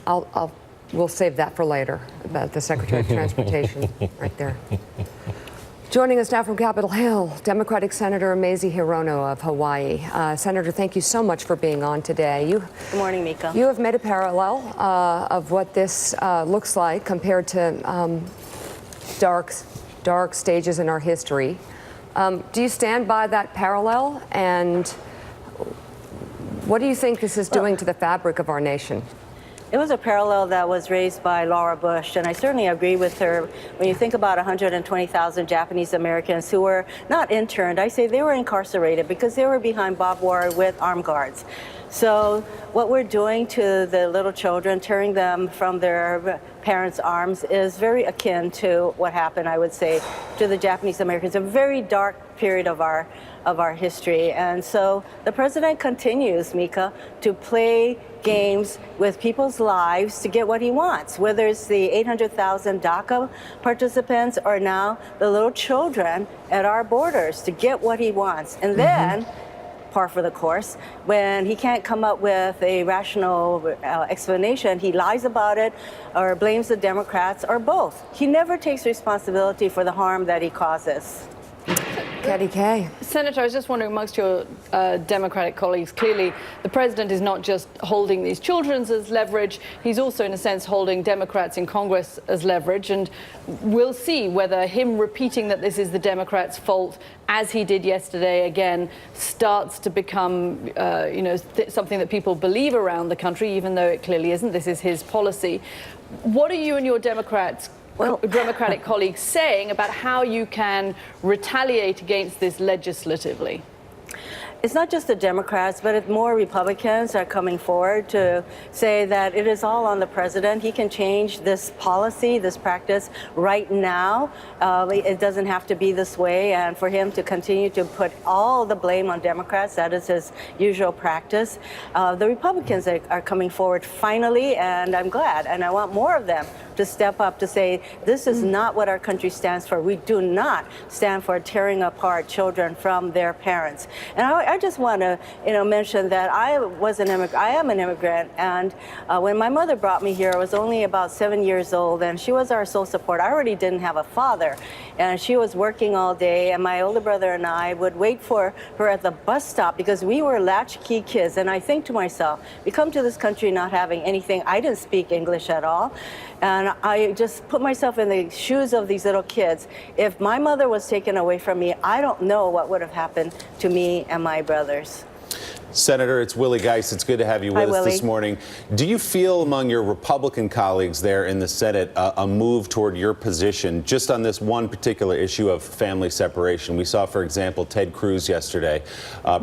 We'll save that for later, about the Secretary of Transportation right there. Joining us now from Capitol Hill, Democratic Senator Hirono of Hawaii. Senator, thank you so much for being on today. Good morning, Mika. You have made a parallel of what this looks like compared to dark stages in our history. Do you stand by that parallel? And what do you think this is doing to the fabric of our nation? It was a parallel that was raised by Laura Bush, and I certainly agree with her. When you think about 120,000 Japanese Americans who were not interned, I say they were incarcerated because they were behind barbed wire with armed guards. So what we're doing to the little children, tearing them from their parents' arms, is very akin to what happened, I would say, to the Japanese Americans, a very dark period of our history. And so the president continues, Mika, to play games with people's lives to get what he wants, whether it's the 800,000 DACA participants or now the little children at our borders to get what he wants. And then, par for the course, when he can't come up with a rational explanation, he lies about it or blames the Democrats or both. He never takes responsibility for the harm that he causes. Katie Kay. Senator, I was just wondering, amongst your Democratic colleagues, clearly the president is not just holding these children as leverage, he's also, in a sense, holding Democrats in Congress as leverage. And we'll see whether him repeating that this is the Democrats' fault, as he did yesterday again, starts to become something that people believe around the country, even though it clearly isn't. This is his policy. What are you and your Democratic colleagues saying about how you can retaliate against this legislatively? It's not just the Democrats, but more Republicans are coming forward to say that it is all on the president. He can change this policy, this practice right now. It doesn't have to be this way. And for him to continue to put all the blame on Democrats, that is his usual practice. The Republicans are coming forward finally, and I'm glad. And I want more of them to step up to say, this is not what our country stands for. We do not stand for tearing apart children from their parents. And I just want to, mention that I am an immigrant, and when my mother brought me here, I was only about 7 years old, and she was our sole support. I already didn't have a father, and she was working all day, and my older brother and I would wait for her at the bus stop because we were latchkey kids. And I think to myself, we come to this country not having anything. I didn't speak English at all. And I just put myself in the shoes of these little kids. If my mother was taken away from me, I don't know what would have happened to me and my brothers. Senator, it's Willie Geist. It's good to have you with us this morning. Do you feel among your Republican colleagues there in the Senate a move toward your position just on this one particular issue of family separation? We saw, for example, Ted Cruz yesterday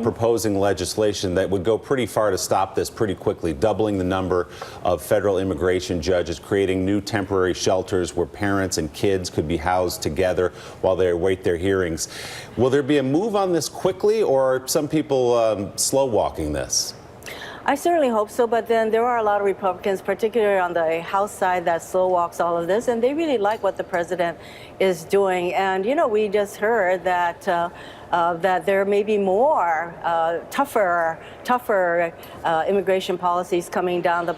proposing legislation that would go pretty far to stop this pretty quickly, doubling the number of federal immigration judges, creating new temporary shelters where parents and kids could be housed together while they await their hearings. Will there be a move on this quickly, or are some people slow walking this? I certainly hope so, but then there are a lot of Republicans, particularly on the House side, that slow walks all of this, and they really like what the president is doing. And, we just heard that that there may be more tougher immigration policies coming down the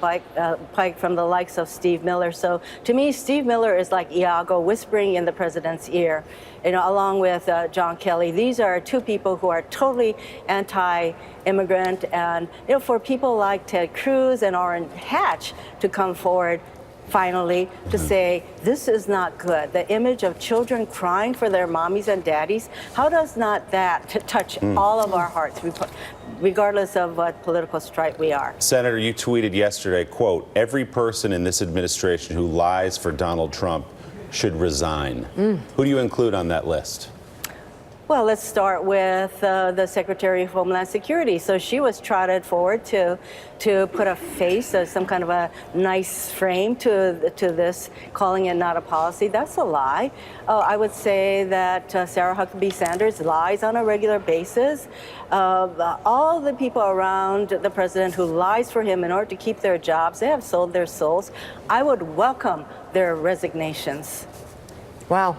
pike from the likes of Steve Miller. So to me, Steve Miller is like Iago whispering in the president's ear, along with John Kelly. These are two people who are totally anti-immigrant, and for people like Ted Cruz and Orrin Hatch to come forward finally to say this is not good. The image of children crying for their mommies and daddies, how does not that touch all of our hearts, regardless of what political stripe we are? Senator, you tweeted yesterday, quote, "Every person in this administration who lies for Donald Trump should resign." Who do you include on that list? Well, let's start with the Secretary of Homeland Security. So she was trotted forward to put a face, some kind of a nice frame to this, calling it not a policy. That's a lie. I would say that Sarah Huckabee Sanders lies on a regular basis. All the people around the president who lies for him in order to keep their jobs, they have sold their souls. I would welcome their resignations. Wow.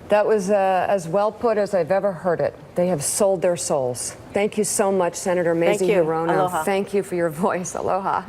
That was as well put as I've ever heard it. They have sold their souls. Thank you so much, Senator Hirono. Aloha. Thank you for your voice. Aloha.